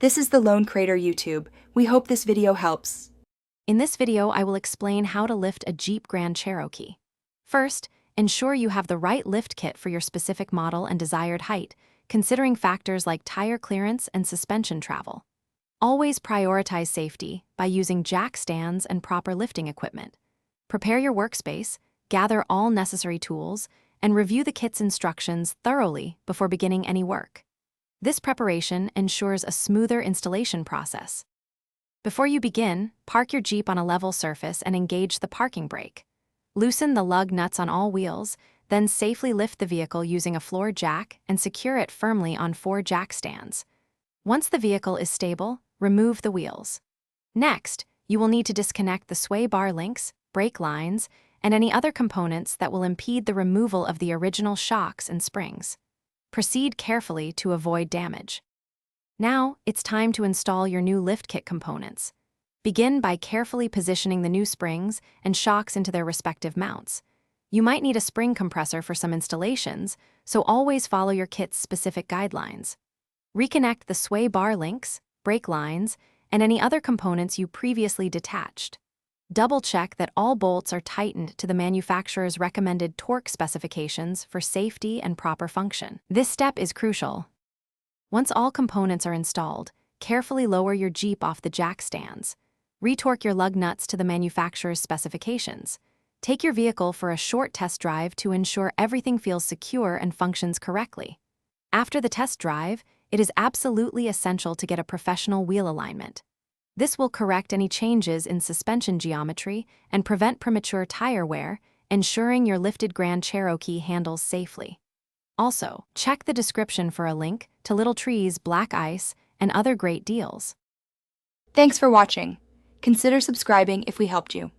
This is the Lone Crater YouTube. We hope this video helps. In this video, I will explain how to lift a Jeep Grand Cherokee. First, ensure you have the right lift kit for your specific model and desired height, considering factors like tire clearance and suspension travel. Always prioritize safety by using jack stands and proper lifting equipment. Prepare your workspace, gather all necessary tools, and review the kit's instructions thoroughly before beginning any work. This preparation ensures a smoother installation process. Before you begin, park your Jeep on a level surface and engage the parking brake. Loosen the lug nuts on all wheels, then safely lift the vehicle using a floor jack and secure it firmly on 4 jack stands. Once the vehicle is stable, remove the wheels. Next, you will need to disconnect the sway bar links, brake lines, and any other components that will impede the removal of the original shocks and springs. Proceed carefully to avoid damage. Now, it's time to install your new lift kit components. Begin by carefully positioning the new springs and shocks into their respective mounts. You might need a spring compressor for some installations, so always follow your kit's specific guidelines. Reconnect the sway bar links, brake lines, and any other components you previously detached. Double-check that all bolts are tightened to the manufacturer's recommended torque specifications for safety and proper function. This step is crucial. Once all components are installed, carefully lower your Jeep off the jack stands. Retorque your lug nuts to the manufacturer's specifications. Take your vehicle for a short test drive to ensure everything feels secure and functions correctly. After the test drive, it is absolutely essential to get a professional wheel alignment. This will correct any changes in suspension geometry and prevent premature tire wear, ensuring your lifted Grand Cherokee handles safely. Also, check the description for a link to Little Tree's black ice and other great deals. Thanks for watching. Consider subscribing if we helped you.